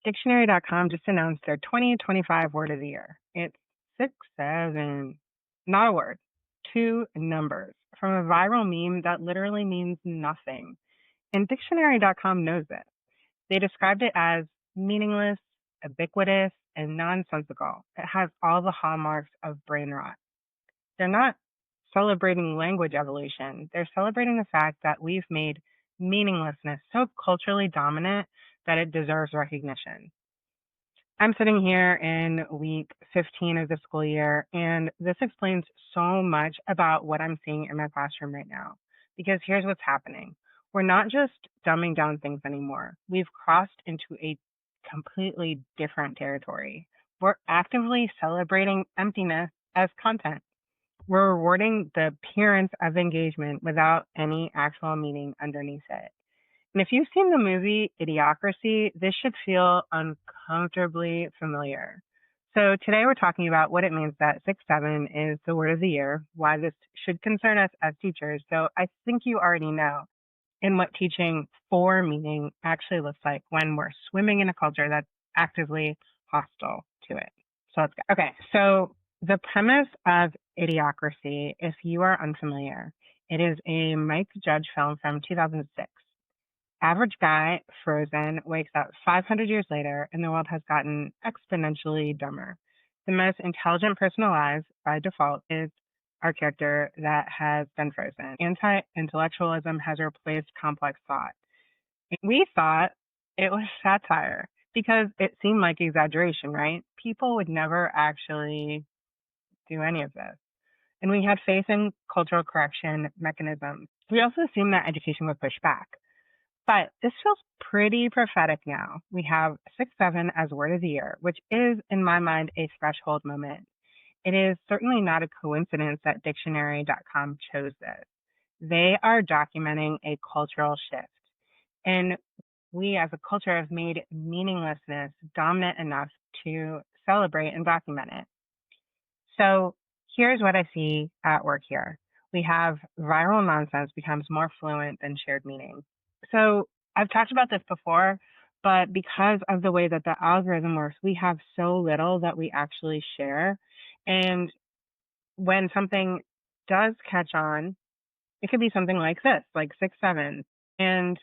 Dictionary.com just announced their 2025 word of the year. It's 6-7. Not a word, two numbers from a viral meme that literally means nothing. And Dictionary.com knows it. They described it as meaningless, ubiquitous, and nonsensical. It has all the hallmarks of brainrot. They're not celebrating language evolution. They're celebrating the fact that we've made meaninglessness so culturally dominant that it deserves recognition. I'm sitting here in week 15 of the school year, and this explains so much about what I'm seeing in my classroom right now. Because here's what's happening. We're not just dumbing down things anymore. We've crossed into a completely different territory. We're actively celebrating emptiness as content. We're rewarding the appearance of engagement without any actual meaning underneath it. And if you've seen the movie Idiocracy, this should feel uncomfortably familiar. So today we're talking about what it means that 6-7 is the word of the year, why this should concern us as teachers. So I think you already know and what teaching for meaning actually looks like when we're swimming in a culture that's actively hostile to it. So let's go. Okay, so the premise of Idiocracy, if you are unfamiliar, it is a Mike Judge film from 2006. Average guy, frozen, wakes up 500 years later, and the world has gotten exponentially dumber. The most intelligent person alive, by default, is our character that has been frozen. Anti-intellectualism has replaced complex thought. We thought it was satire because it seemed like exaggeration, right? People would never actually do any of this. And we had faith in cultural correction mechanisms. We also assumed that education would push back. But this feels pretty prophetic now. We have 6-7 as word of the year, which is, in my mind, a threshold moment. It is certainly not a coincidence that Dictionary.com chose this. They are documenting a cultural shift. And we as a culture have made meaninglessness dominant enough to celebrate and document it. So here's what I see at work here. We have viral nonsense becomes more fluent than shared meaning. So I've talked about this before, but because of the way that the algorithm works, we have so little that we actually share. And when something does catch on, it could be something like this, like 6-7. And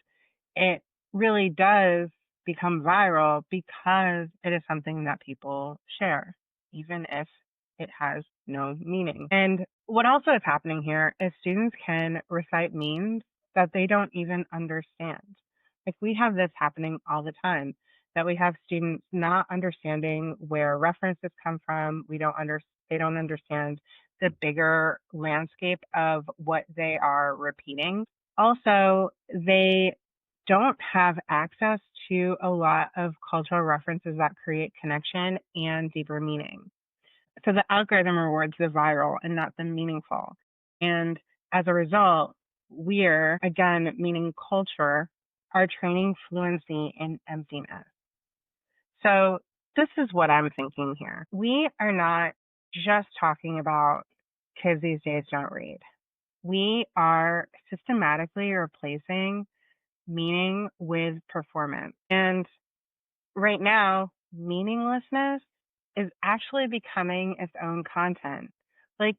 it really does become viral because it is something that people share, even if it has no meaning. And what also is happening here is students can recite memes that they don't even understand. Like we have this happening all the time, that we have students not understanding where references come from. They don't understand the bigger landscape of what they are repeating. Also, they don't have access to a lot of cultural references that create connection and deeper meaning. So the algorithm rewards the viral and not the meaningful. And as a result, we're, again, meaning culture, are training fluency in emptiness. So this is what I'm thinking here. We are not just talking about kids these days don't read. We are systematically replacing meaning with performance. And right now, meaninglessness is actually becoming its own content. Like,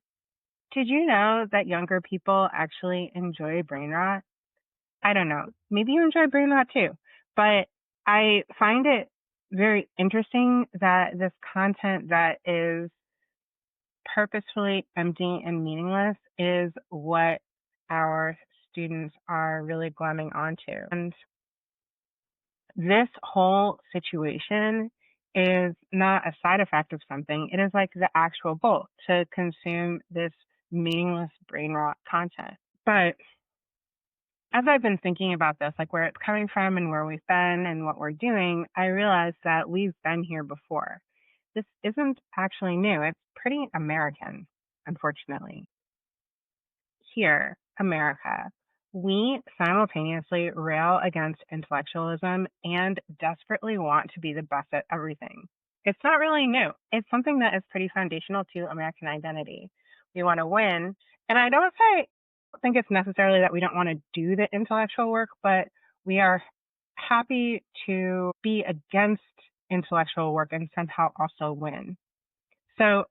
did you know that younger people actually enjoy brainrot? I don't know. Maybe you enjoy brainrot too. But I find it very interesting that this content that is purposefully empty and meaningless is what our students are really glomming onto. And this whole situation is not a side effect of something. It is like the actual goal to consume this meaningless brain rot content. But as I've been thinking about this, like where it's coming from and where we've been and what we're doing, I realized that we've been here before. This isn't actually new. It's pretty American, unfortunately. Here, America, we simultaneously rail against intellectualism and desperately want to be the best at everything. It's not really new. It's something that is pretty foundational to American identity. We want to win. And I don't think it's necessarily that we don't want to do the intellectual work, but we are happy to be against intellectual work and somehow also win. So,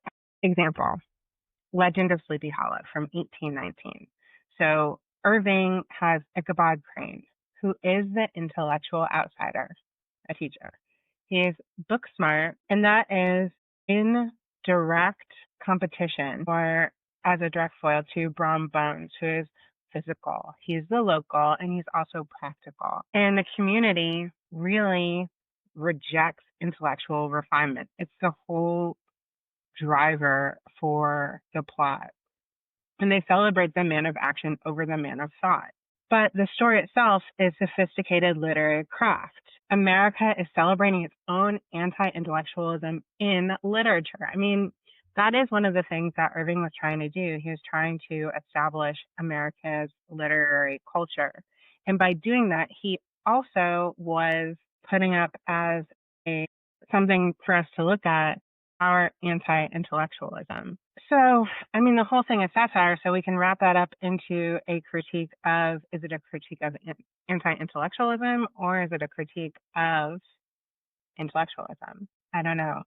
example, Legend of Sleepy Hollow from 1819. So, Irving has Ichabod Crane, who is the intellectual outsider, a teacher. He's book smart, and that is in direct competition or as a direct foil to Brom Bones, who is physical. He's the local and he's also practical. And the community really rejects intellectual refinement. It's the whole driver for the plot. And they celebrate the man of action over the man of thought. But the story itself is sophisticated literary craft. America is celebrating its own anti-intellectualism in literature. I mean, that is one of the things that Irving was trying to do. He was trying to establish America's literary culture. And by doing that, he also was putting up as something for us to look at our anti-intellectualism. So, I mean, the whole thing is satire, so we can wrap that up into a critique of, is it a critique of anti-intellectualism or is it a critique of intellectualism? I don't know.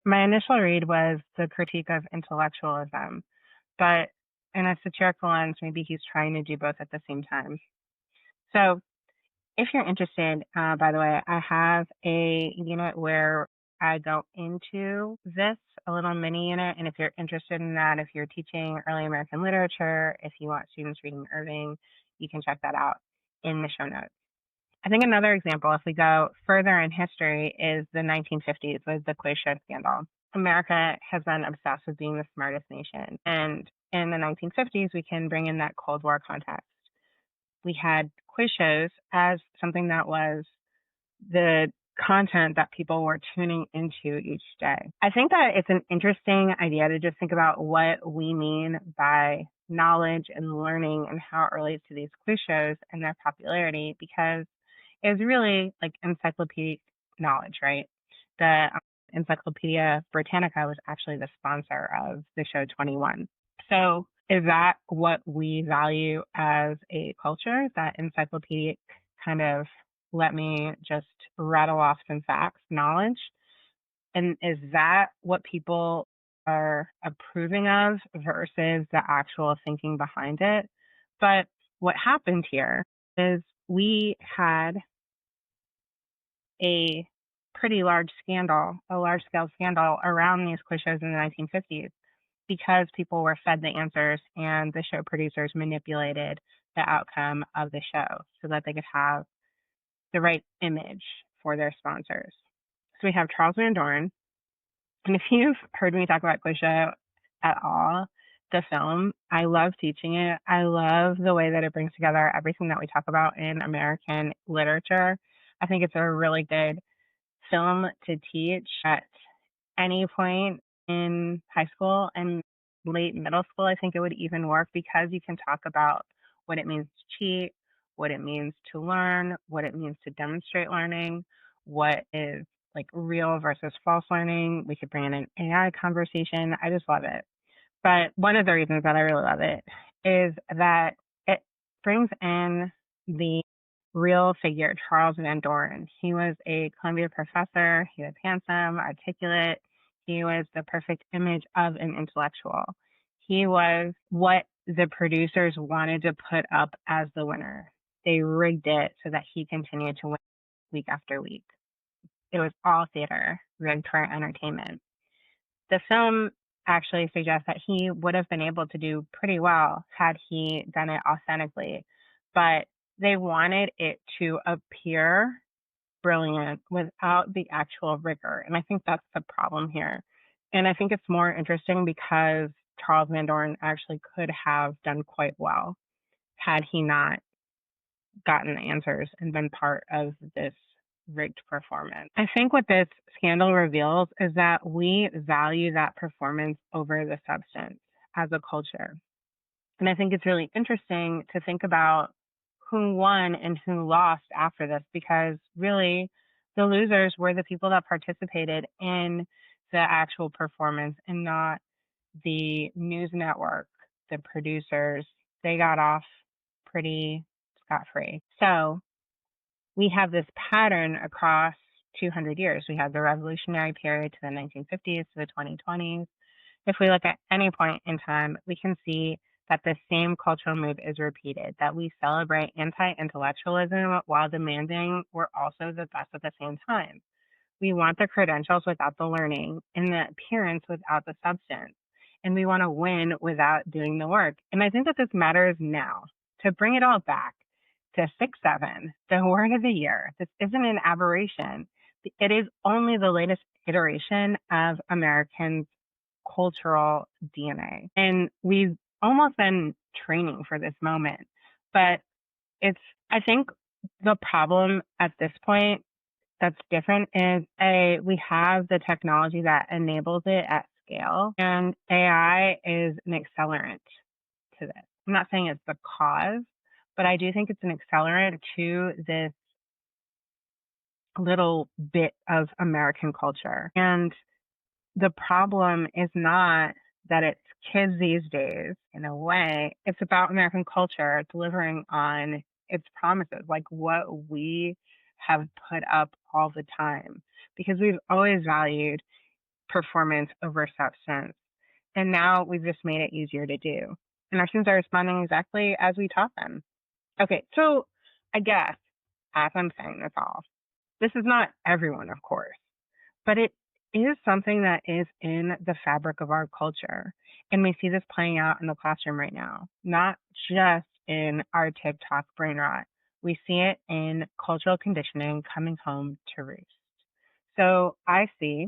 My initial read was the critique of intellectualism, but in a satirical lens, maybe he's trying to do both at the same time. So, if you're interested, by the way, I have a unit where I go into this, a little mini unit. And if you're interested in that, if you're teaching early American literature, if you want students reading Irving, you can check that out in the show notes. I think another example, if we go further in history, is the 1950s with the quiz show scandal. America has been obsessed with being the smartest nation. And in the 1950s, we can bring in that Cold War context. We had quiz shows as something that was the content that people were tuning into each day. I think that it's an interesting idea to just think about what we mean by knowledge and learning and how it relates to these quiz shows and their popularity, because it's really like encyclopedic knowledge, right? The Encyclopedia Britannica was actually the sponsor of the show 21. So is that what we value as a culture, that encyclopedic kind of let me just rattle off some facts, knowledge? And is that what people are approving of versus the actual thinking behind it? But what happened here is we had a pretty large scandal, a large scale scandal around these quiz shows in the 1950s because people were fed the answers and the show producers manipulated the outcome of the show so that they could have the right image for their sponsors. So we have Charles Van Doren. And if you've heard me talk about quiz show at all, the film, I love teaching it. I love the way that it brings together everything that we talk about in American literature. I think it's a really good film to teach at any point in high school and late middle school. I think it would even work because you can talk about what it means to cheat, what it means to learn, what it means to demonstrate learning, what is like real versus false learning. We could bring in an AI conversation. I just love it. But one of the reasons that I really love it is that it brings in the real figure, Charles Van Doren. He was a Columbia professor. He was handsome, articulate. He was the perfect image of an intellectual. He was what the producers wanted to put up as the winner. They rigged it so that he continued to win week after week. It was all theater, rigged for entertainment. The film actually suggests that he would have been able to do pretty well had he done it authentically, but they wanted it to appear brilliant without the actual rigor. And I think that's the problem here. And I think it's more interesting because Charles Van Doren actually could have done quite well had he not gotten the answers and been part of this rigged performance. I think what this scandal reveals is that we value that performance over the substance as a culture. And I think it's really interesting to think about who won and who lost after this, because really the losers were the people that participated in the actual performance and not the news network, the producers. They got off pretty scot-free. So we have this pattern across 200 years. We had the revolutionary period to the 1950s to the 2020s. If we look at any point in time, we can see that the same cultural move is repeated, that we celebrate anti-intellectualism while demanding we're also the best at the same time. We want the credentials without the learning and the appearance without the substance. And we want to win without doing the work. And I think that this matters now to bring it all back to 6-7, the word of the year. This isn't an aberration. It is only the latest iteration of Americans' cultural DNA. And we've almost been training for this moment. But I think the problem at this point that's different is we have the technology that enables it at scale, and AI is an accelerant to this. I'm not saying it's the cause, but I do think it's an accelerant to this little bit of American culture. And the problem is not that it's kids these days, in a way, it's about American culture delivering on its promises, like what we have put up all the time, because we've always valued performance over substance. And now we've just made it easier to do. And our students are responding exactly as we taught them. Okay, so I guess as I'm saying this all, this is not everyone, of course, but it is something that is in the fabric of our culture. And we see this playing out in the classroom right now, not just in our TikTok brainrot. We see it in cultural conditioning coming home to roost. So I see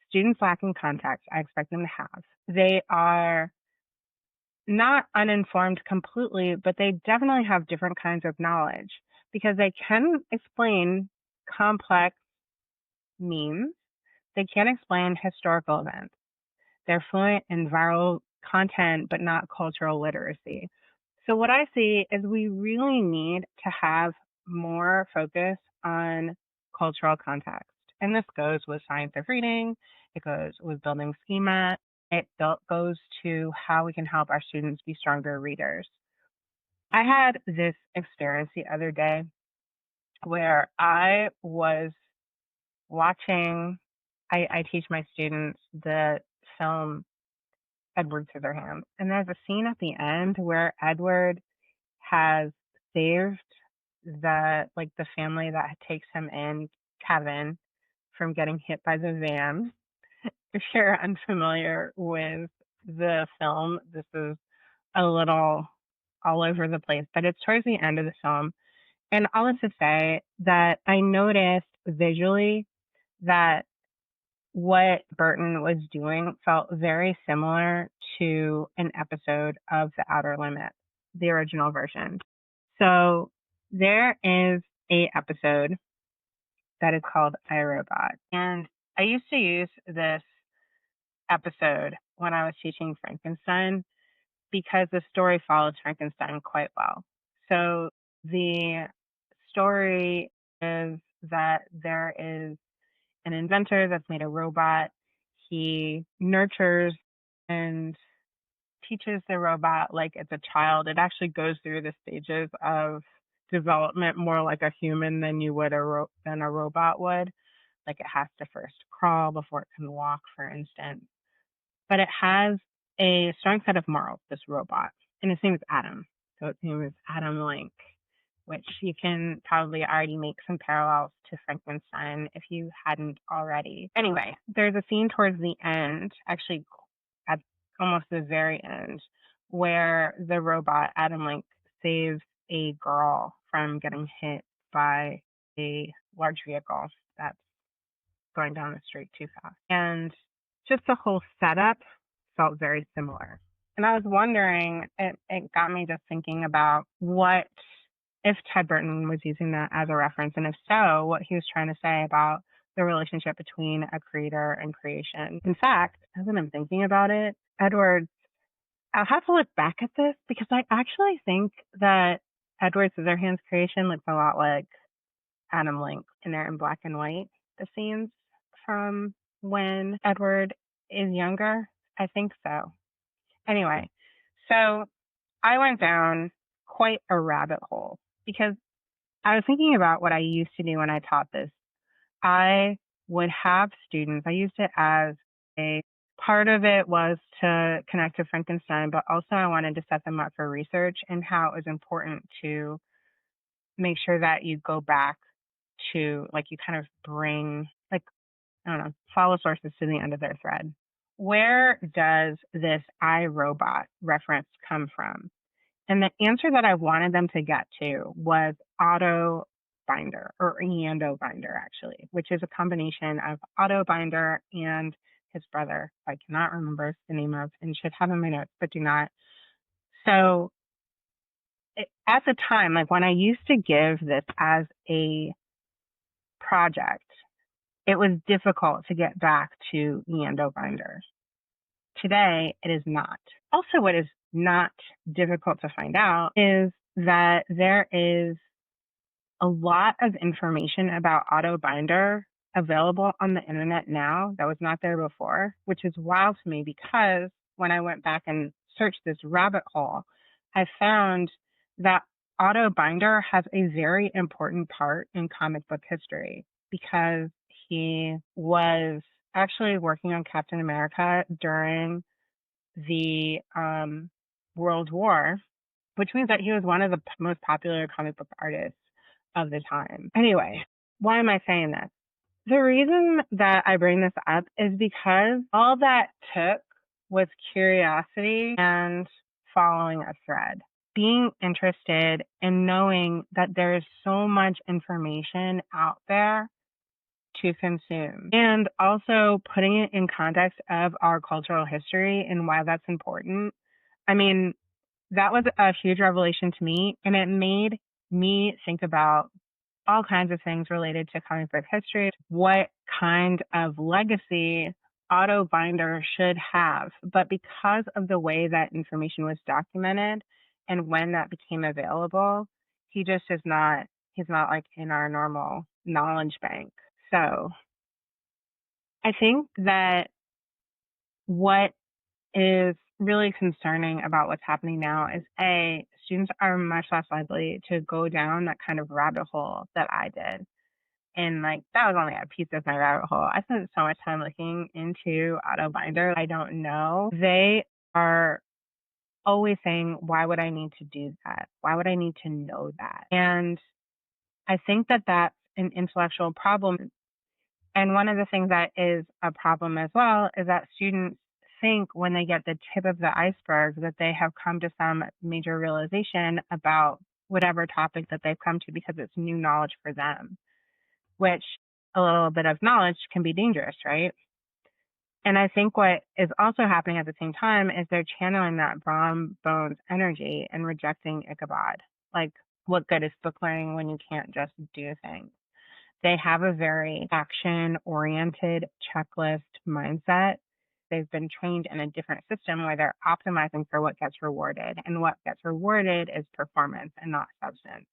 students lacking context I expect them to have. They are not uninformed completely, but they definitely have different kinds of knowledge because they can explain complex memes. They can't explain historical events. They're fluent in viral content, but not cultural literacy. So what I see is we really need to have more focus on cultural context. And this goes with science of reading. It goes with building schema. It goes to how we can help our students be stronger readers. I had this experience the other day where I was watching, I teach my students the film Edward Scissorhands. And there's a scene at the end where Edward has saved the family that takes him in, Kevin, from getting hit by the van. If you're unfamiliar with the film, this is a little all over the place, but it's towards the end of the film. And all this to say that I noticed visually that what Burton was doing felt very similar to an episode of The Outer Limits, the original version. So there is a episode that is called iRobot. And I used to use this episode when I was teaching Frankenstein because the story follows Frankenstein quite well. So the story is that there is an inventor that's made a robot. He nurtures and teaches the robot like it's a child. It actually goes through the stages of development more like a human than you would than a robot would. Like it has to first crawl before it can walk, for instance. But it has a strong set of morals, this robot, and his name is Adam. So its name is Adam Link, which you can probably already make some parallels to Frankenstein if you hadn't already. Anyway, there's a scene towards the end, actually at almost the very end, where the robot, Adam Link, saves a girl from getting hit by a large vehicle that's going down the street too fast. And just the whole setup felt very similar. And I was wondering, it got me just thinking about what if Ted Burton was using that as a reference, and if so, what he was trying to say about the relationship between a creator and creation. In fact, as I'm thinking about it, Edward, I'll have to look back at this because I actually think that Edward Scissorhands' creation looks a lot like Adam Link, and they're in black and white, the scenes from when Edward is younger. I think so. Anyway, so I went down quite a rabbit hole because I was thinking about what I used to do when I taught this I would have students, I used it as a part of it was to connect to Frankenstein, but also I wanted to set them up for research and how it was important to make sure that you go back to, like, you kind of bring, like, I don't know, follow sources to the end of their thread. Where does this iRobot reference come from? And the answer that I wanted them to get to was auto binder, or Eando binder, actually, which is a combination of auto binder and his brother, I cannot remember the name of, and should have in my notes, but do not. So at the time, like when I used to give this as a project, it was difficult to get back to Eando binder. Today, it is not. Also, what is not difficult to find out is that there is a lot of information about auto binder available on the internet now that was not there before, which is wild to me because when I went back and searched this rabbit hole, I found that auto binder has a very important part in comic book history because he was actually working on Captain America during the World War, which means that he was one of the most popular comic book artists of the time. Anyway, why am I saying this? The reason that I bring this up is because all that took was curiosity and following a thread. Being interested and knowing that there is so much information out there to consume, and also putting it in context of our cultural history and why that's important. I mean, that was a huge revelation to me, and it made me think about all kinds of things related to comic book history, what kind of legacy auto binder should have. But because of the way that information was documented and when that became available, he just is not, he's not like in our normal knowledge bank. So I think that what is really concerning about what's happening now is students are much less likely to go down that kind of rabbit hole that I did. And like that was only a piece of my rabbit hole. I spent so much time looking into auto binder. I don't know. They are always saying, why would I need to do that? Why would I need to know that? And I think that that's an intellectual problem. And one of the things that is a problem as well is that students think when they get the tip of the iceberg that they have come to some major realization about whatever topic that they've come to because it's new knowledge for them, which a little bit of knowledge can be dangerous, right? And I think what is also happening at the same time is they're channeling that Brom Bones energy and rejecting Ichabod. Like, what good is book learning when you can't just do things? They have a very action-oriented checklist mindset. They've been trained in a different system where they're optimizing for what gets rewarded, and what gets rewarded is performance and not substance.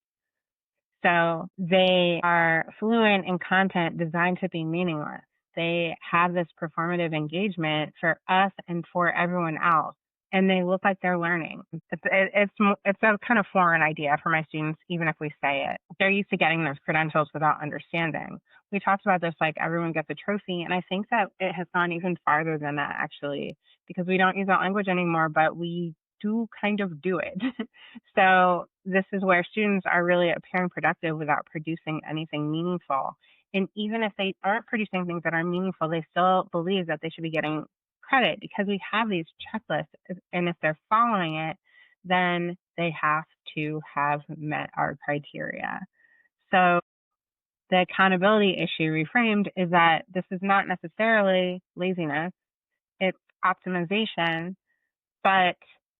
So they are fluent in content designed to be meaningless. They have this performative engagement for us and for everyone else, and they look like they're learning. It's a kind of foreign idea for my students, even if we say it. They're used to getting those credentials without understanding. We talked about this, like everyone gets a trophy, and I think that it has gone even farther than that, actually, because we don't use that language anymore, but we do kind of do it. So this is where students are really appearing productive without producing anything meaningful. And even if they aren't producing things that are meaningful, they still believe that they should be getting credit because we have these checklists. And if they're following it, then they have to have met our criteria. So the accountability issue reframed is that this is not necessarily laziness, it's optimization, but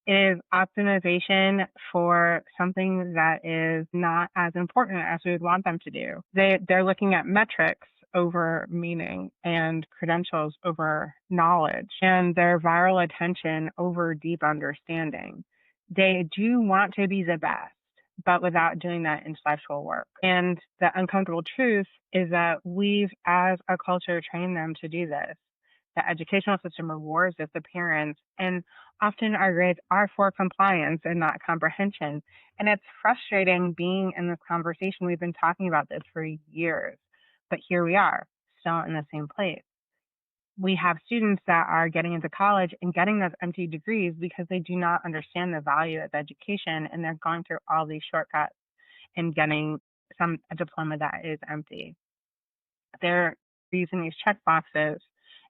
it is optimization for something that is not as important as we would want them to do. They're looking at metrics over meaning and credentials over knowledge and their viral attention over deep understanding. They do want to be the best, but without doing that intellectual work. And the uncomfortable truth is that we've, as a culture, trained them to do this. The educational system rewards this appearance, and often our grades are for compliance and not comprehension. And it's frustrating being in this conversation. We've been talking about this for years, But here we are, still in the same place. We have students that are getting into college and getting those empty degrees because they do not understand the value of education, and they're going through all these shortcuts and getting a diploma that is empty. They're using these check boxes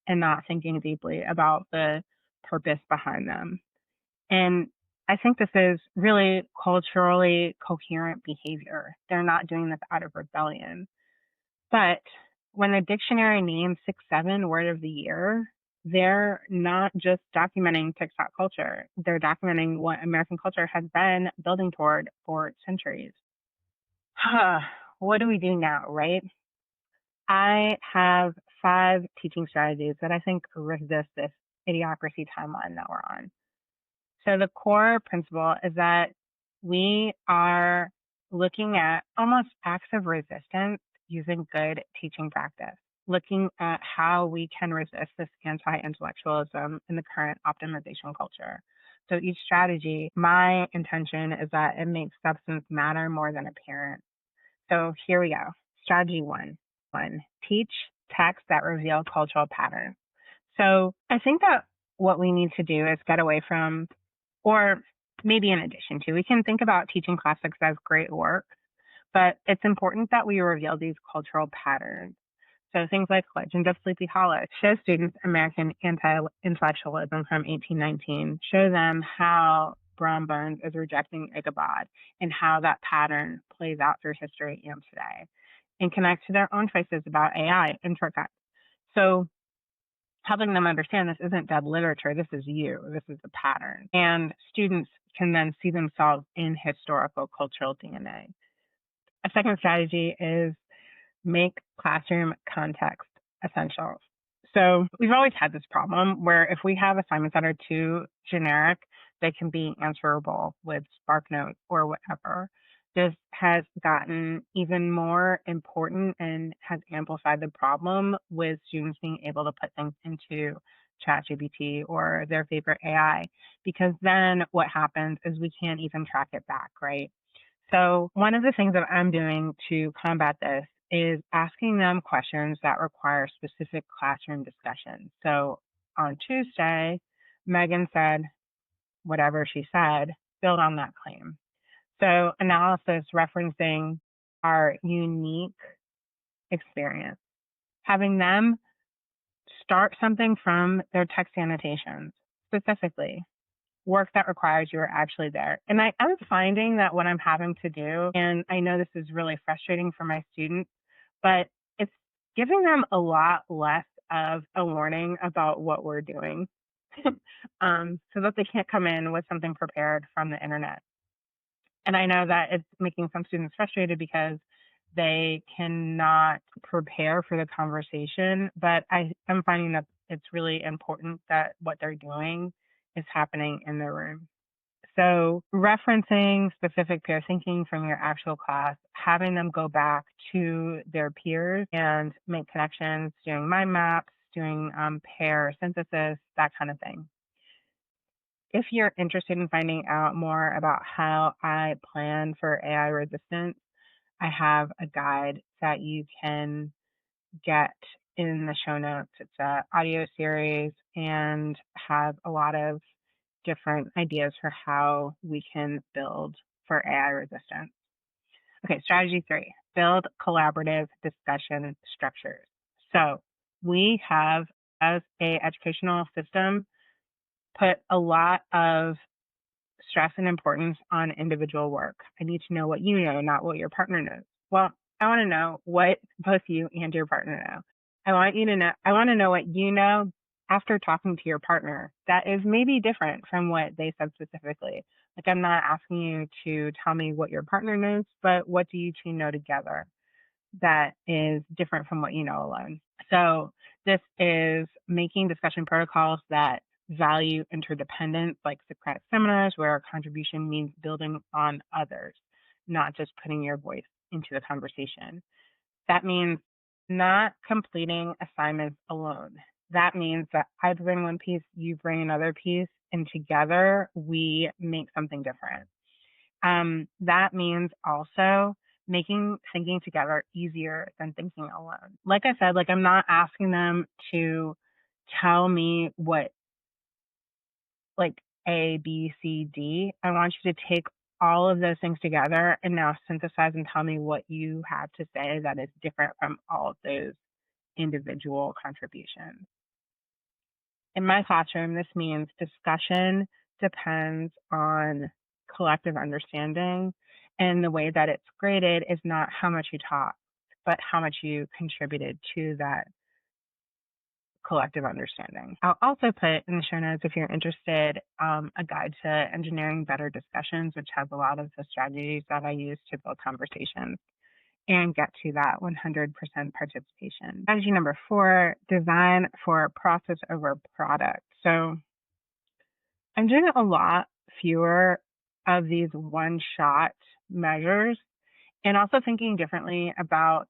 and not thinking deeply about the purpose behind them. And I think this is really culturally coherent behavior. They're not doing this out of rebellion. But when the dictionary names 6-7 word of the year, they're not just documenting TikTok culture. They're documenting what American culture has been building toward for centuries. What do we do now, right? I have 5 teaching strategies that I think resist this idiocracy timeline that we're on. So the core principle is that we are looking at almost acts of resistance using good teaching practice, looking at how we can resist this anti-intellectualism in the current optimization culture. So each strategy, my intention is that it makes substance matter more than appearance. So here we go. Strategy 1. Teach texts that reveal cultural patterns. So I think that what we need to do is get away from, or maybe in addition to, we can think about teaching classics as great work, but it's important that we reveal these cultural patterns. So things like Legend of Sleepy Hollow show students American anti-intellectualism from 1819, show them how Brom Bones is rejecting Ichabod and how that pattern plays out through history and today, and connect to their own choices about AI and shortcuts. So helping them understand this isn't dead literature, this is you, this is the pattern. And students can then see themselves in historical cultural DNA. A second strategy is make classroom context essential. So we've always had this problem where if we have assignments that are too generic, they can be answerable with SparkNotes or whatever. This has gotten even more important and has amplified the problem with students being able to put things into ChatGPT or their favorite AI, because then what happens is we can't even track it back, right? So one of the things that I'm doing to combat this is asking them questions that require specific classroom discussion. So on Tuesday, Megan said whatever she said, build on that claim. So analysis referencing our unique experience, having them start something from their text annotations, specifically work that requires you are actually there. And I'm finding that what I'm having to do, and I know this is really frustrating for my students, but it's giving them a lot less of a warning about what we're doing so that they can't come in with something prepared from the internet. And I know that it's making some students frustrated because they cannot prepare for the conversation, but I'm finding that it's really important that what they're doing is happening in the room. So referencing specific peer thinking from your actual class, having them go back to their peers and make connections, doing mind maps, doing pair synthesis, that kind of thing. If you're interested in finding out more about how I plan for AI resistance, I have a guide that you can get in the show notes. It's an audio series and has a lot of different ideas for how we can build for AI resistance. Okay, strategy 3, build collaborative discussion structures. So we have, as a educational system, put a lot of stress and importance on individual work. I need to know what you know, not what your partner knows. Well, I want to know what both you and your partner know. I want to know what you know after talking to your partner that is maybe different from what they said specifically. Like, I'm not asking you to tell me what your partner knows, but what do you two know together that is different from what you know alone? So this is making discussion protocols that value interdependence, like Socratic seminars, where contribution means building on others, not just putting your voice into the conversation. That means not completing assignments alone. That means that I bring one piece, you bring another piece, and together we make something different. That means also making thinking together easier than thinking alone. Like I said, like I'm not asking them to tell me what like A, B, C, D. I want you to take all of those things together and now synthesize and tell me what you have to say that is different from all of those individual contributions. In my classroom, this means discussion depends on collective understanding, and the way that it's graded is not how much you taught, but how much you contributed to that collective understanding. I'll also put in the show notes, if you're interested, a guide to engineering better discussions, which has a lot of the strategies that I use to build conversations and get to that 100% participation. Strategy number 4, design for process over product. So I'm doing a lot fewer of these one-shot measures and also thinking differently about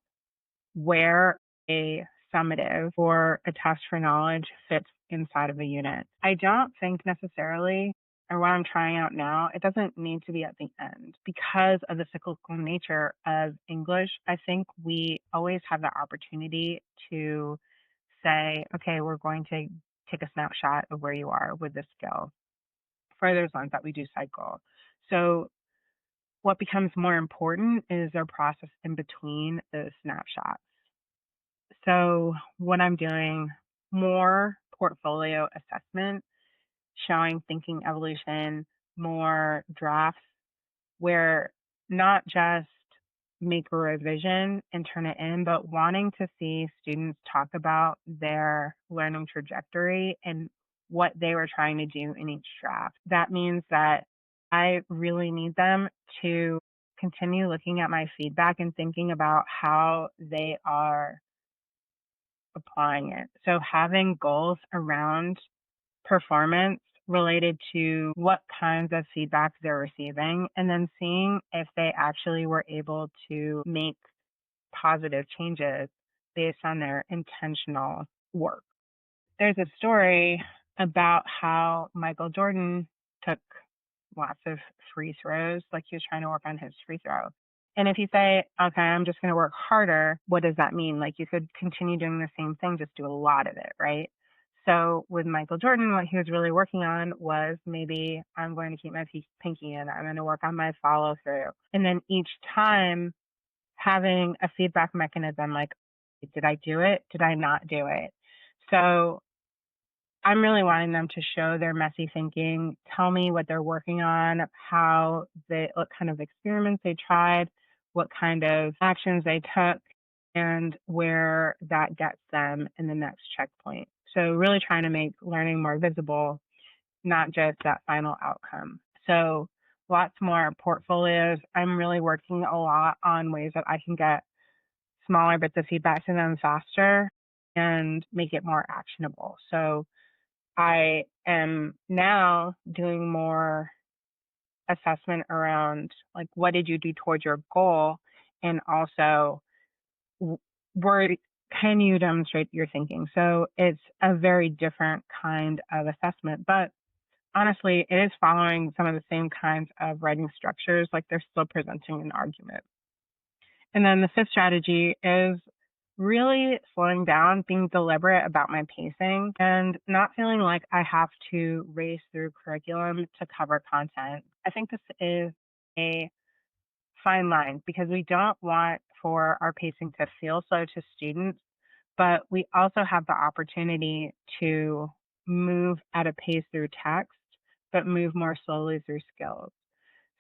where a summative or a test for knowledge fits inside of a unit. I don't think necessarily, or what I'm trying out now, it doesn't need to be at the end. Because of the cyclical nature of English, I think we always have the opportunity to say, okay, we're going to take a snapshot of where you are with this skill for those ones that we do cycle. So what becomes more important is their process in between those snapshots. So what I'm doing, more portfolio assessment, showing thinking evolution, more drafts where not just make a revision and turn it in, but wanting to see students talk about their learning trajectory and what they were trying to do in each draft. That means that I really need them to continue looking at my feedback and thinking about how they are applying it. So having goals around performance related to what kinds of feedback they're receiving, and then seeing if they actually were able to make positive changes based on their intentional work. There's a story about how Michael Jordan took lots of free throws, like he was trying to work on his free throw. And if you say, okay, I'm just going to work harder, what does that mean? Like you could continue doing the same thing, just do a lot of it, right? So with Michael Jordan, what he was really working on was maybe I'm going to keep my pinky in, I'm going to work on my follow through. And then each time having a feedback mechanism like, did I do it? Did I not do it? So I'm really wanting them to show their messy thinking, tell me what they're working on, what kind of experiments they tried, what kind of actions they took, and where that gets them in the next checkpoint. So really trying to make learning more visible, not just that final outcome. So lots more portfolios. I'm really working a lot on ways that I can get smaller bits of feedback to them faster and make it more actionable. So I am now doing more assessment around like what did you do towards your goal, and also where can you demonstrate your thinking. So it's a very different kind of assessment, but honestly it is following some of the same kinds of writing structures, like they're still presenting an argument. And then the 5th strategy is really slowing down, being deliberate about my pacing, and not feeling like I have to race through curriculum to cover content. I think this is a fine line because we don't want for our pacing to feel slow to students, but we also have the opportunity to move at a pace through text, but move more slowly through skills.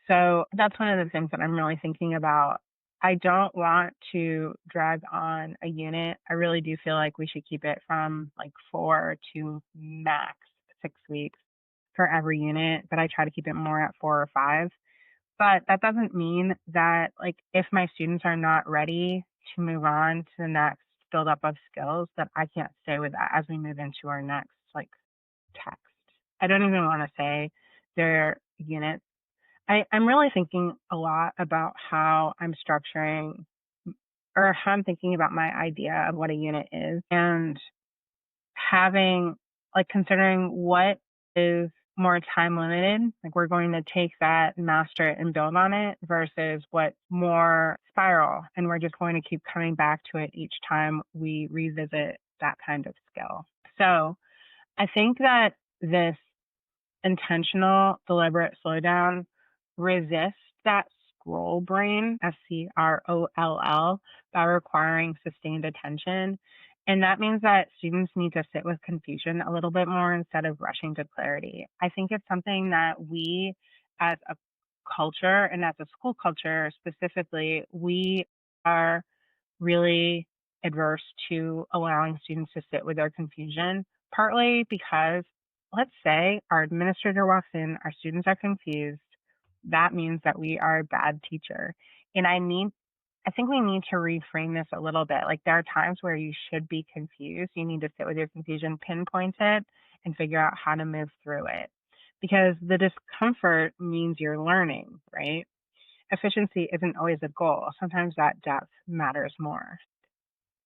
So that's one of the things that I'm really thinking about. I don't want to drag on a unit. I really do feel like we should keep it from like 4 to max 6 weeks for every unit, but I try to keep it more at 4 or 5. But that doesn't mean that like if my students are not ready to move on to the next build up of skills, that I can't stay with that as we move into our next like text. I don't even want to say their units. I'm really thinking a lot about how I'm structuring or how I'm thinking about my idea of what a unit is, and having like considering what is more time limited, like we're going to take that, master it, and build on it, versus what's more spiral, and we're just going to keep coming back to it each time we revisit that kind of skill. So I think that this intentional, deliberate slowdown resists that scroll brain, SCROLL, by requiring sustained attention. And that means that students need to sit with confusion a little bit more instead of rushing to clarity. I think it's something that we, as a culture and as a school culture specifically, we are really adverse to allowing students to sit with their confusion, partly because, let's say our administrator walks in, our students are confused. That means that we are a bad teacher. And I think we need to reframe this a little bit. Like, there are times where you should be confused. You need to sit with your confusion, pinpoint it, and figure out how to move through it. Because the discomfort means you're learning, right? Efficiency isn't always a goal. Sometimes that depth matters more.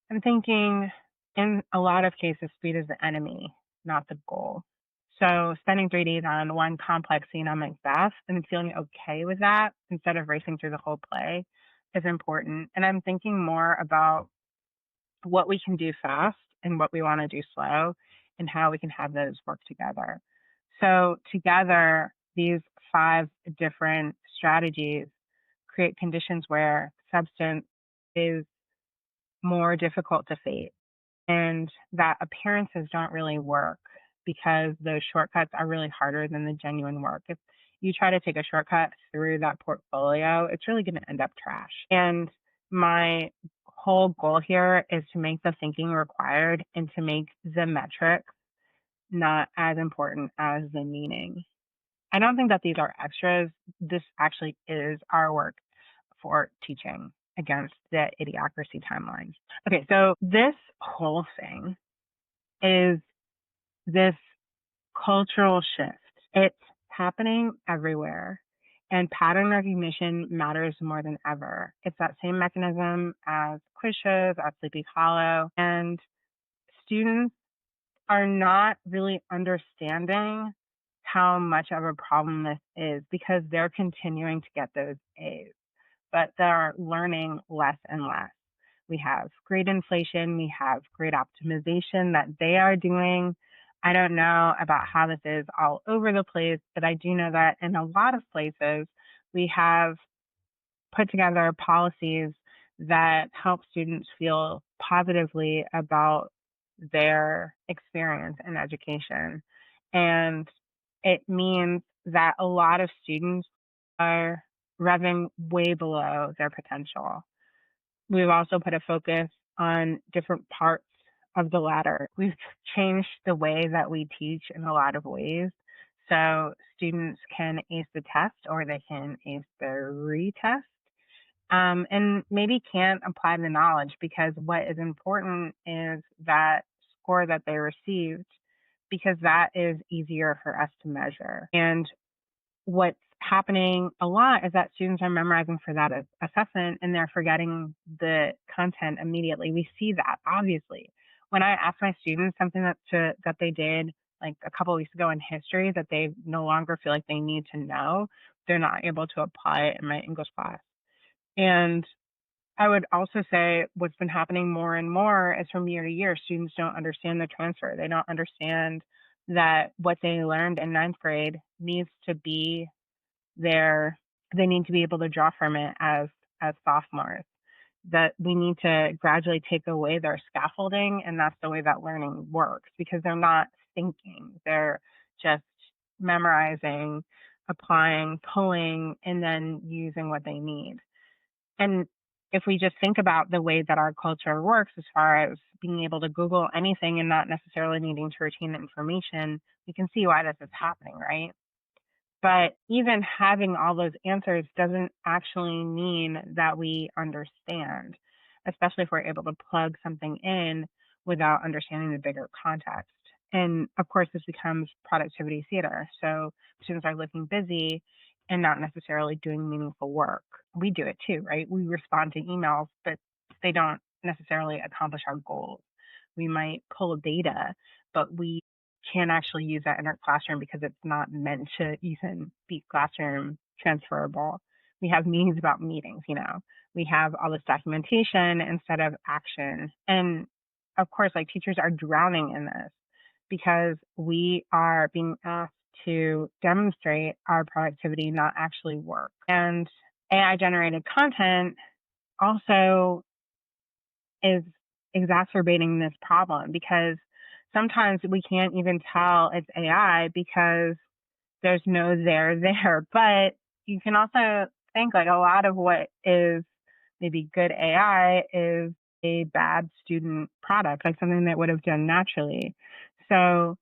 I'm thinking, in a lot of cases, speed is the enemy, not the goal. So spending 3 days on one complex scene on Macbeth and feeling okay with that instead of racing through the whole play is important. And I'm thinking more about what we can do fast and what we want to do slow, and how we can have those work together. So together, these 5 different strategies create conditions where substance is more difficult to fake, and that appearances don't really work because those shortcuts are really harder than the genuine work. If you try to take a shortcut through that portfolio, it's really going to end up trash. And my whole goal here is to make the thinking required and to make the metrics not as important as the meaning. I don't think that these are extras. This actually is our work for teaching against the Idiocracy timeline. Okay, so this whole thing is this cultural shift. It's happening everywhere, and pattern recognition matters more than ever. It's that same mechanism as quiz shows, as Sleepy Hollow, and students are not really understanding how much of a problem this is because they're continuing to get those A's, but they're learning less and less. We have grade inflation, we have grade optimization that they are doing. I don't know about how this is all over the place, but I do know that in a lot of places we have put together policies that help students feel positively about their experience in education. And it means that a lot of students are revving way below their potential. We've also put a focus on different parts of the ladder. We've changed the way that we teach in a lot of ways. So students can ace the test or they can ace the retest, and maybe can't apply the knowledge, because what is important is that score that they received, because that is easier for us to measure. And what's happening a lot is that students are memorizing for that assessment and they're forgetting the content immediately. We see that, obviously. When I ask my students something that they did like a couple of weeks ago in history that they no longer feel like they need to know, they're not able to apply it in my English class. And I would also say what's been happening more and more is from year to year, students don't understand the transfer. They don't understand that what they learned in ninth grade needs to be there. They need to be able to draw from it as sophomores. That we need to gradually take away their scaffolding, and that's the way that learning works, because they're not thinking. They're just memorizing, applying, pulling, and then using what they need. And if we just think about the way that our culture works as far as being able to Google anything and not necessarily needing to retain the information, we can see why this is happening, right? But even having all those answers doesn't actually mean that we understand, especially if we're able to plug something in without understanding the bigger context. And of course, this becomes productivity theater. So students are looking busy and not necessarily doing meaningful work. We do it too, right? We respond to emails, but they don't necessarily accomplish our goals. We might pull data, but we can't actually use that in our classroom because it's not meant to even be classroom transferable. We have meetings about meetings, we have all this documentation instead of action. And of course, like teachers are drowning in this because we are being asked to demonstrate our productivity, not actually work. And AI generated content also is exacerbating this problem because sometimes we can't even tell it's AI because there's no there. But you can also think like a lot of what is maybe good AI is a bad student product, like something that would have done naturally. So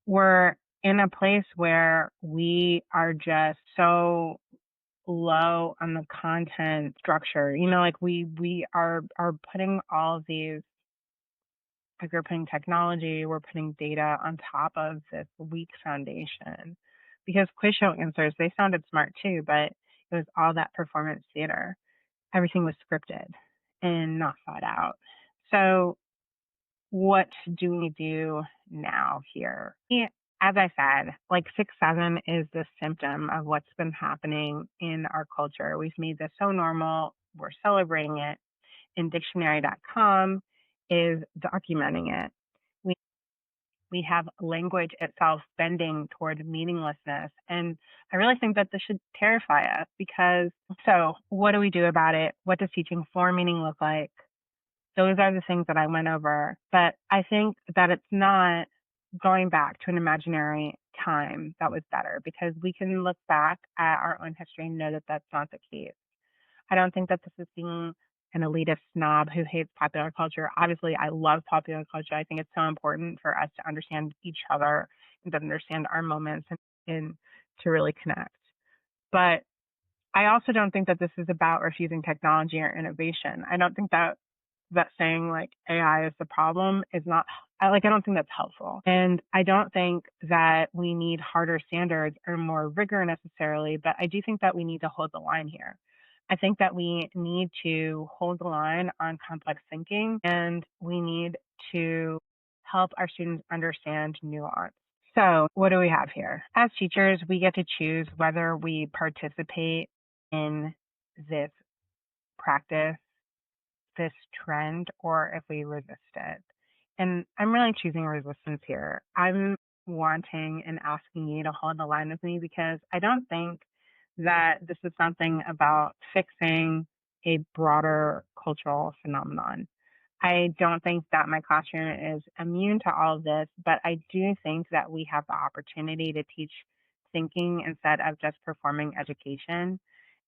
we're in a place where we are just so low on the content structure. Like we are putting all of these, like we're putting technology, we're putting data on top of this weak foundation. Because quiz show answers, they sounded smart too, but it was all that performance theater. Everything was scripted and not thought out. So what do we do now here? As I said, like 6-7 is the symptom of what's been happening in our culture. We've made this so normal, we're celebrating it. And dictionary.com is documenting it. We we have language itself bending toward meaninglessness. And I really think that this should terrify us because, so what do we do about it? What does teaching for meaning look like? Those are the things that I went over. But I think that it's not going back to an imaginary time that was better because we can look back at our own history and know that that's not the case. I don't think that this is being an elitist snob who hates popular culture. Obviously, I love popular culture. I think it's so important for us to understand each other and to understand our moments and to really connect. But I also don't think that this is about refusing technology or innovation. I don't think that saying like AI is the problem is not, I don't think that's helpful. And I don't think that we need harder standards or more rigor necessarily, but I do think that we need to hold the line here. I think that we need to hold the line on complex thinking and we need to help our students understand nuance. So what do we have here? As teachers, we get to choose whether we participate in this practice, this trend, or if we resist it. And I'm really choosing resistance here. I'm wanting and asking you to hold the line with me because I don't think that this is something about fixing a broader cultural phenomenon. I don't think that my classroom is immune to all of this, but I do think that we have the opportunity to teach thinking instead of just performing education.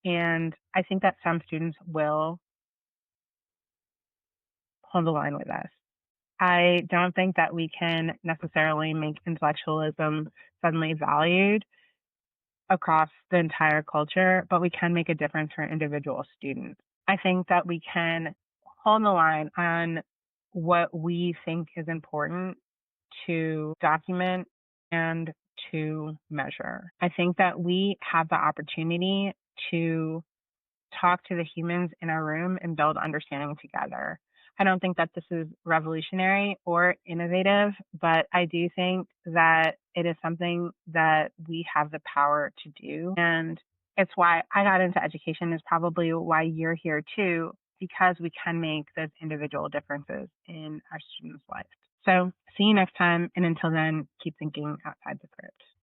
And I think that some students will hold the line with us. I don't think that we can necessarily make intellectualism suddenly valued across the entire culture, but we can make a difference for individual students. I think that we can hold the line on what we think is important to document and to measure. I think that we have the opportunity to talk to the humans in our room and build understanding together. I don't think that this is revolutionary or innovative, but I do think that it is something that we have the power to do. And it's why I got into education, is probably why you're here too, because we can make those individual differences in our students' lives. So see you next time. And until then, keep thinking outside the script.